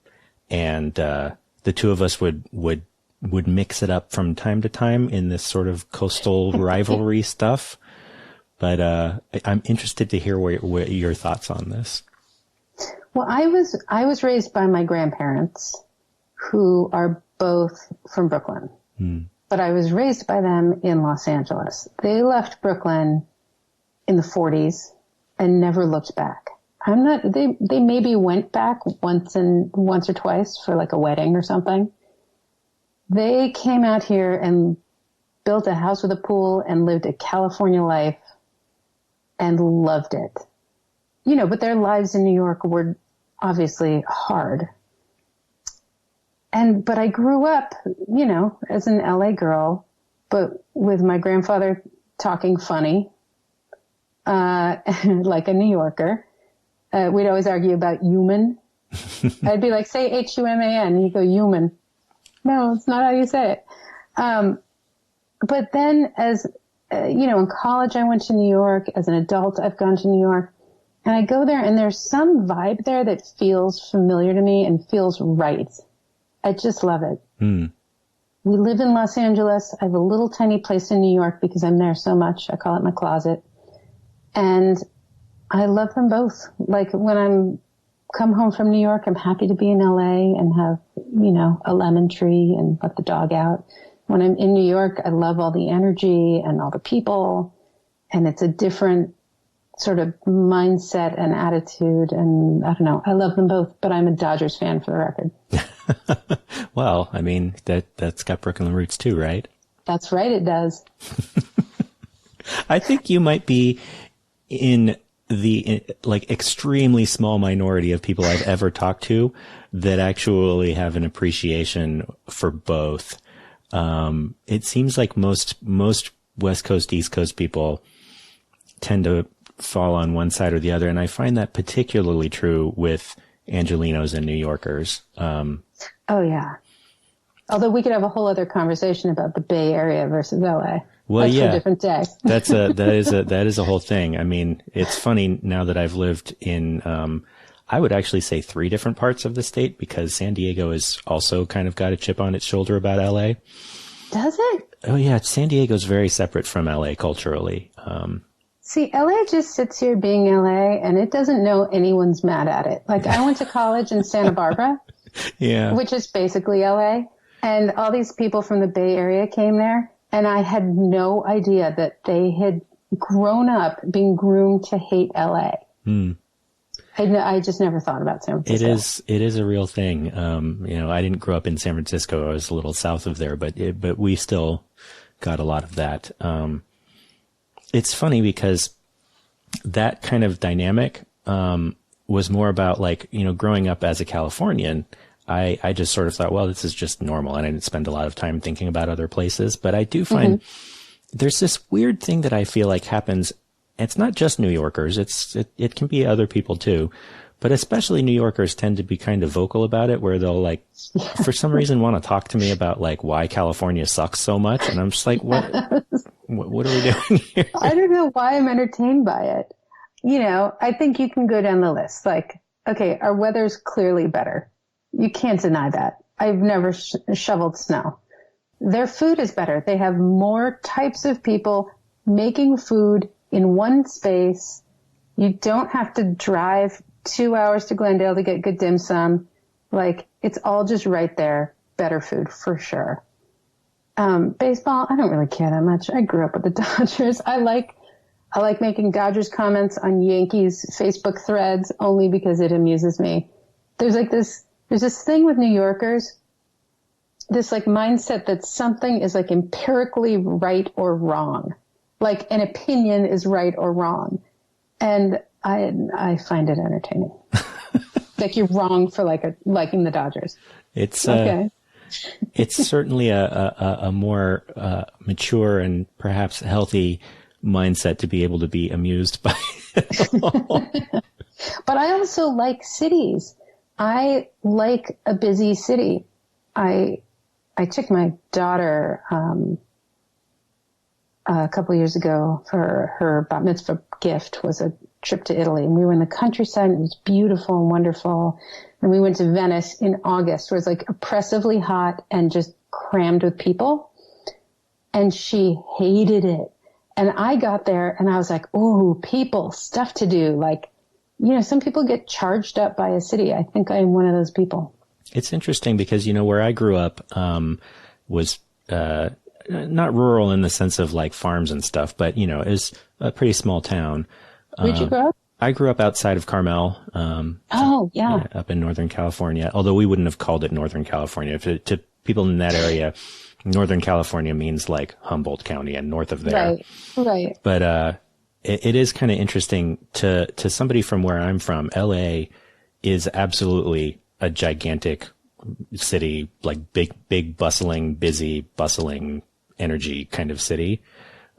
Speaker 1: And the two of us would mix it up from time to time in this sort of coastal rivalry stuff. But I'm interested to hear what your thoughts on this.
Speaker 2: Well, I was raised by my grandparents, who are both from Brooklyn. But I was raised by them in Los Angeles. They left Brooklyn in the 40s and never looked back. They maybe went back once or twice for like a wedding or something. They came out here and built a house with a pool and lived a California life and loved it. You know, but their lives in New York were obviously hard. But I grew up, you know, as an LA girl, but with my grandfather talking funny, like a New Yorker. We'd always argue about human. I'd be like, say Human. He'd go, human. No, it's not how you say it. But then as, you know, in college, I went to New York. As an adult, I've gone to New York. And I go there and there's some vibe there that feels familiar to me and feels right. I just love it.
Speaker 1: Mm.
Speaker 2: We live in Los Angeles. I have a little tiny place in New York because I'm there so much. I call it my closet. And I love them both. Like when I'm come home from New York, I'm happy to be in LA and have, a lemon tree and let the dog out. When I'm in New York, I love all the energy and all the people. And it's a different sort of mindset and attitude. And I don't know, I love them both, but I'm a Dodgers fan for the record.
Speaker 1: Well, I mean, that's got Brooklyn roots too, right?
Speaker 2: That's right. It does.
Speaker 1: I think you might be in the extremely small minority of people I've ever talked to that actually have an appreciation for both. It seems like most West Coast, East Coast people tend to fall on one side or the other. And I find that particularly true with Angelinos and New Yorkers.
Speaker 2: Oh yeah. Although we could have a whole other conversation about the Bay Area versus LA.
Speaker 1: Well,
Speaker 2: for
Speaker 1: yeah,
Speaker 2: a different day.
Speaker 1: that is a whole thing. I mean, it's funny now that I've lived in, I would actually say 3 different parts of the state, because San Diego is also kind of got a chip on its shoulder about LA.
Speaker 2: Does it?
Speaker 1: Oh yeah. San Diego's very separate from LA culturally.
Speaker 2: See, LA just sits here being LA and it doesn't know anyone's mad at it. Like I went to college in Santa Barbara,
Speaker 1: yeah,
Speaker 2: which is basically LA. And all these people from the Bay Area came there. And I had no idea that they had grown up being groomed to hate LA. Hmm. I just never thought about San Francisco.
Speaker 1: It is a real thing. I didn't grow up in San Francisco. I was a little south of there, but we still got a lot of that. It's funny because that kind of dynamic, was more about growing up as a Californian. I just sort of thought, well, this is just normal. And I didn't spend a lot of time thinking about other places. But I do find there's this weird thing that I feel like happens. It's not just New Yorkers. It can be other people too. But especially New Yorkers tend to be kind of vocal about it, where they'll for some reason want to talk to me about why California sucks so much. And I'm just like, what are we doing here?
Speaker 2: I don't know why I'm entertained by it. I think you can go down the list. Okay, our weather's clearly better. You can't deny that. I've never shoveled snow. Their food is better. They have more types of people making food in one space. You don't have to drive 2 hours to Glendale to get good dim sum. It's all just right there. Better food for sure. Baseball, I don't really care that much. I grew up with the Dodgers. I like making Dodgers comments on Yankees Facebook threads only because it amuses me. There's this thing with New Yorkers, this mindset that something is empirically right or wrong. An opinion is right or wrong. And I find it entertaining. You're wrong for liking the Dodgers.
Speaker 1: It's,
Speaker 2: okay.
Speaker 1: It's certainly a more, mature and perhaps healthy mindset to be able to be amused by it all.
Speaker 2: But I also like cities. I like a busy city. I took my daughter a couple of years ago for her bat mitzvah gift was a trip to Italy, and we were in the countryside. And it was beautiful and wonderful. And we went to Venice in August, where it was oppressively hot and just crammed with people. And she hated it. And I got there and I was like, "Ooh, people, stuff to do." Some people get charged up by a city. I think I'm one of those people.
Speaker 1: It's interesting because, where I grew up, was, not rural in the sense of farms and stuff, but, it was a pretty small town.
Speaker 2: Where'd you grow up?
Speaker 1: I grew up outside of Carmel. Up in Northern California, although we wouldn't have called it Northern California. To people in that area, Northern California means Humboldt County and north of there.
Speaker 2: Right.
Speaker 1: But, it is kind of interesting to somebody from where I'm from. LA is absolutely a gigantic city, big, bustling, busy, bustling energy kind of city.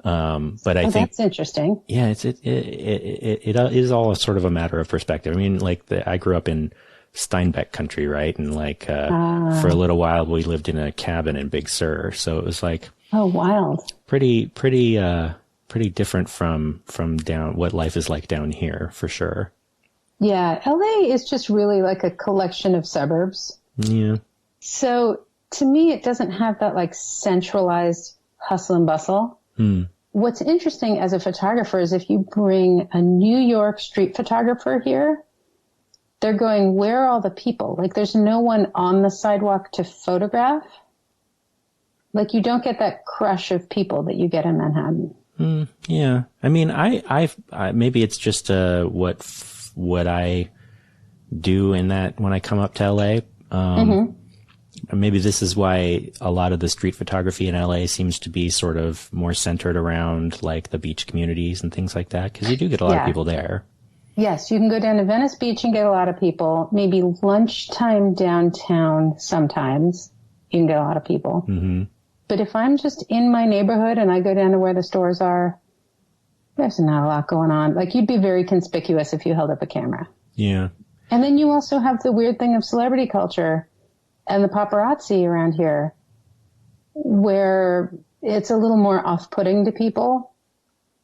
Speaker 1: But I think
Speaker 2: that's interesting.
Speaker 1: Yeah, it is all a sort of a matter of perspective. I mean, I grew up in Steinbeck country, right? And for a little while we lived in a cabin in Big Sur. So it was
Speaker 2: oh, wild.
Speaker 1: Pretty different from down what life is like down here for sure.
Speaker 2: Yeah. LA is just really like a collection of suburbs.
Speaker 1: Yeah.
Speaker 2: So to me, it doesn't have that like centralized hustle and bustle. What's interesting as a photographer is if you bring a New York street photographer here, they're going, where are all the people? Like there's no one on the sidewalk to photograph. Like you don't get that crush of people that you get in Manhattan.
Speaker 1: Yeah. I mean, I maybe it's just, what I do in that when I come up to LA. Maybe this is why a lot of the street photography in LA seems to be sort of more centered around like the beach communities and things like that. Cause you do get a lot of people there.
Speaker 2: Yes. You can go down to Venice Beach and get a lot of people. Maybe lunchtime downtown sometimes you can get a lot of people. But if I'm just in my neighborhood and I go down to where the stores are, there's not a lot going on. Like you'd be very conspicuous if you held up a camera.
Speaker 1: Yeah.
Speaker 2: And then you also have the weird thing of celebrity culture and the paparazzi around here where it's a little more off-putting to people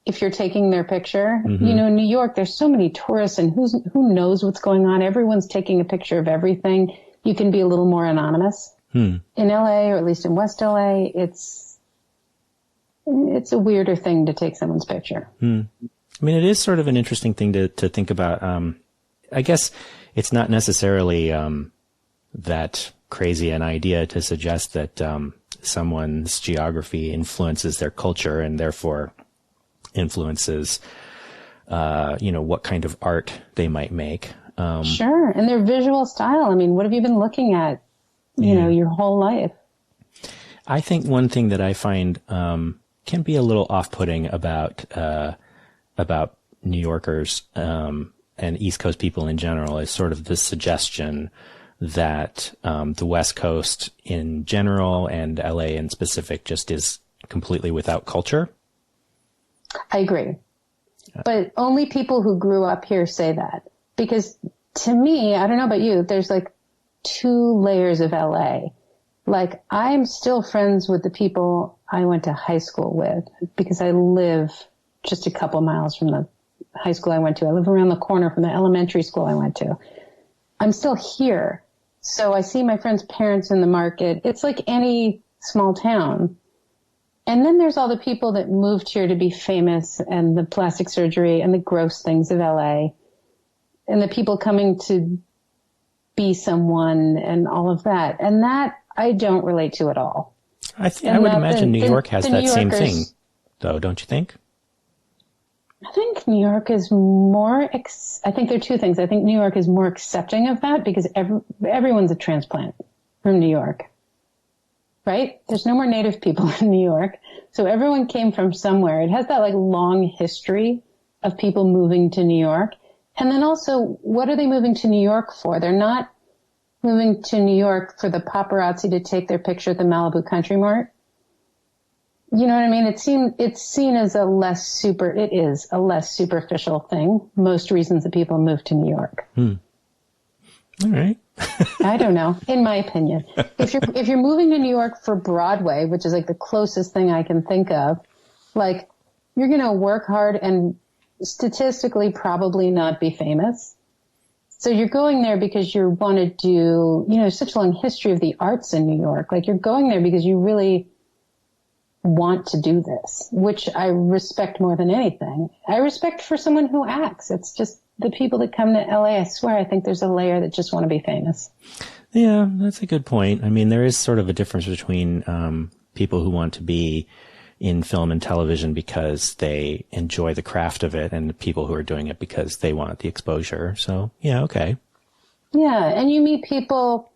Speaker 2: if you're taking their picture. You know, in New York, there's so many tourists and who knows what's going on. Everyone's taking a picture of everything. You can be a little more anonymous. In LA, or at least in West LA, it's a weirder thing to take someone's picture.
Speaker 1: I mean, it is sort of an interesting thing to think about. I guess it's not necessarily that crazy an idea to suggest that someone's geography influences their culture and therefore influences, what kind of art they might make.
Speaker 2: Sure. And their visual style. I mean, what have you been looking at, your whole life?
Speaker 1: I think one thing that I find can be a little off-putting about New Yorkers and East Coast people in general is sort of this suggestion that the West Coast in general and LA in specific just is completely without culture.
Speaker 2: I agree. But only people who grew up here say that. Because to me, I don't know about you, there's like 2 layers of LA. Like I'm still friends with the people I went to high school with because I live just a couple miles from the high school I went to. I live around the corner from the elementary school I went to. I'm still here. So I see my friends' parents in the market. It's like any small town. And then there's all the people that moved here to be famous and the plastic surgery and the gross things of LA and the people coming to be someone and all of that. And that I don't relate to at all.
Speaker 1: I would imagine New York has that same thing, though, don't you think?
Speaker 2: I think New York is more, I think there are 2 things. I think New York is more accepting of that because everyone's a transplant from New York, right? There's no more native people in New York. So everyone came from somewhere. It has that like long history of people moving to New York. And then also, what are they moving to New York for? They're not moving to New York for the paparazzi to take their picture at the Malibu Country Mart. You know what I mean? It's seen as it is a less superficial thing. Most reasons that people move to New York.
Speaker 1: All right.
Speaker 2: I don't know. In my opinion, if you're moving to New York for Broadway, which is like the closest thing I can think of, like you're going to work hard and statistically probably not be famous. So you're going there because you want to do, such a long history of the arts in New York. Like you're going there because you really want to do this, which I respect more than anything. I respect for someone who acts. It's just the people that come to LA, I swear, I think there's a layer that just want to be famous.
Speaker 1: Yeah, that's a good point. I mean, there is sort of a difference between people who want to be in film and television because they enjoy the craft of it and people who are doing it because they want the exposure. So, yeah, okay.
Speaker 2: Yeah, and you meet people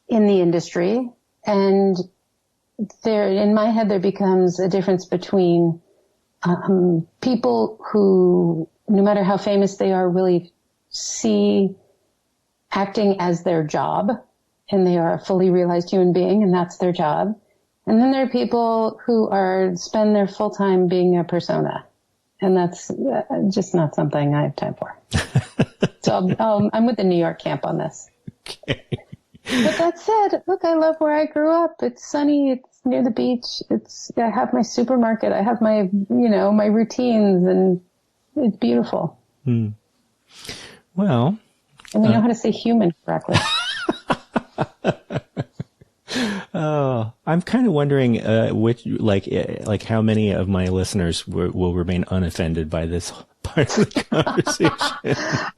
Speaker 2: in the industry and in my head, there becomes a difference between people who, no matter how famous they are, really see acting as their job and they are a fully realized human being and that's their job. And then there are people who spend their full time being a persona. And that's just not something I have time for. So I'm with the New York camp on this.
Speaker 1: Okay.
Speaker 2: But that said, look, I love where I grew up. It's sunny. It's near the beach. I have my supermarket. I have my, my routines and it's beautiful.
Speaker 1: Well,
Speaker 2: and we know how to say human correctly.
Speaker 1: Oh, I'm kind of wondering which, like how many of my listeners will remain unoffended by this part of the conversation.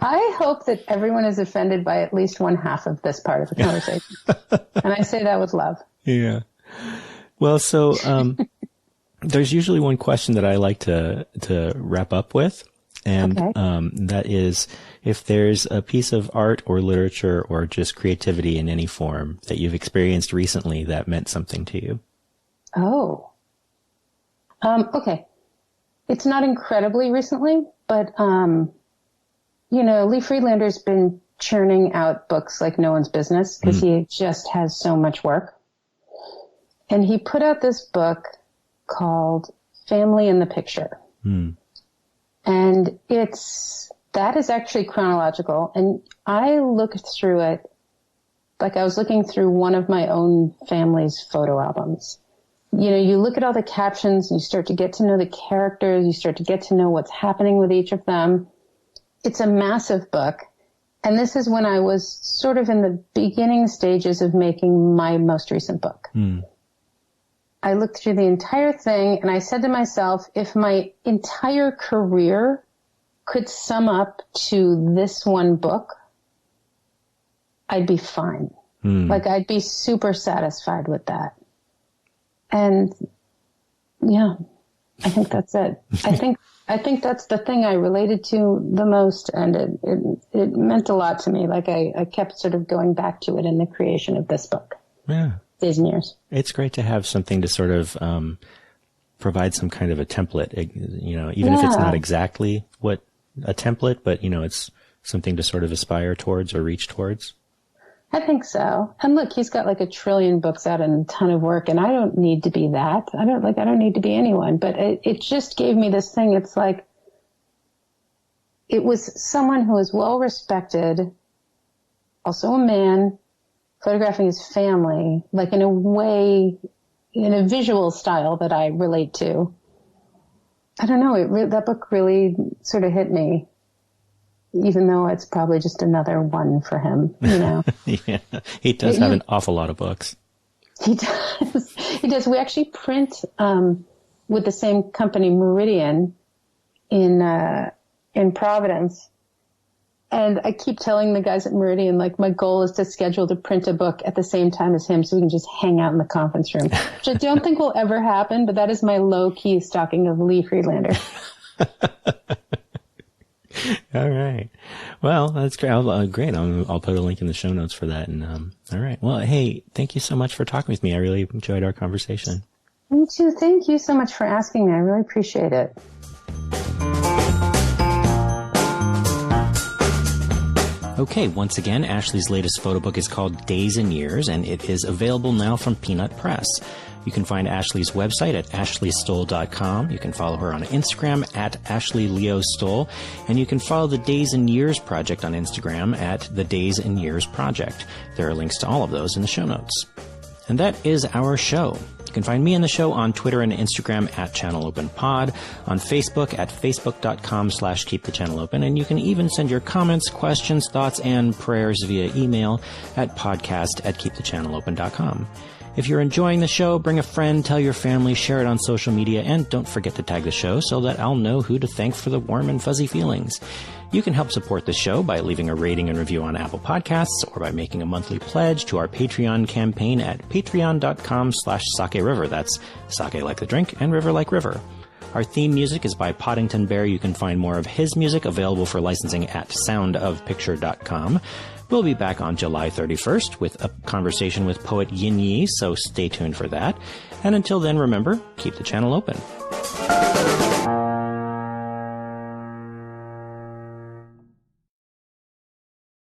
Speaker 2: I hope that everyone is offended by at least one half of this part of the conversation. And I say that with love.
Speaker 1: Yeah. Well, so there's usually one question that I like to wrap up with. And that is, if there's a piece of art or literature or just creativity in any form that you've experienced recently that meant something to you.
Speaker 2: Oh. Okay. It's not incredibly recently, but, Lee Friedlander's been churning out books like no one's business because he just has so much work. And he put out this book called Family in the Picture. And that is actually chronological. And I looked through it like I was looking through one of my own family's photo albums. You look at all the captions and you start to get to know the characters. You start to get to know what's happening with each of them. It's a massive book. And this is when I was sort of in the beginning stages of making my most recent book. I looked through the entire thing and I said to myself, if my entire career could sum up to this one book, I'd be fine. Like I'd be super satisfied with that. And yeah, I think that's it. I think that's the thing I related to the most, and it meant a lot to me. Like I kept sort of going back to it in the creation of this book.
Speaker 1: Yeah.
Speaker 2: Days and years.
Speaker 1: It's great to have something to sort of provide some kind of a template, even if it's not exactly what a template, but, it's something to sort of aspire towards or reach towards.
Speaker 2: I think so. And look, he's got like 1 trillion books out and a ton of work, and I don't need to be that. I don't need to be anyone, but it just gave me this thing. It's like, it was someone who is well respected, also a man, photographing his family, like in a way, in a visual style that I relate to. I don't know. That book really sort of hit me, even though it's probably just another one for him, Yeah,
Speaker 1: he does have an awful lot of books.
Speaker 2: He does. He does. We actually print with the same company, Meridian, in Providence. And I keep telling the guys at Meridian, like, my goal is to schedule to print a book at the same time as him so we can just hang out in the conference room, which I don't think will ever happen, but that is my low-key stalking of Lee Friedlander.
Speaker 1: All right. Well, that's great. Great. I'll put a link in the show notes for that. And all right. Well, hey, thank you so much for talking with me. I really enjoyed our conversation.
Speaker 2: Me too. Thank you so much for asking me. I really appreciate it.
Speaker 1: Okay, once again, Ashley's latest photo book is called Days and Years, and it is available now from Peanut Press. You can find Ashley's website at ashleystohl.com. You can follow her on Instagram at AshleyLeoStohl, and you can follow the Days and Years Project on Instagram at the Days and Years Project. There are links to all of those in the show notes. And that is our show. You can find me and the show on Twitter and Instagram at ChannelOpenPod, on Facebook at facebook.com/keepthechanneleopen, and you can even send your comments, questions, thoughts, and prayers via email at podcast@keepthechanneleopen.com. If you're enjoying the show, bring a friend, tell your family, share it on social media, and don't forget to tag the show so that I'll know who to thank for the warm and fuzzy feelings. You can help support the show by leaving a rating and review on Apple Podcasts or by making a monthly pledge to our Patreon campaign at patreon.com/sakeriver. That's sake like the drink and river like river. Our theme music is by Poddington Bear. You can find more of his music available for licensing at soundofpicture.com. We'll be back on July 31st with a conversation with poet Yin Yi, so stay tuned for that. And until then, remember, keep the channel open.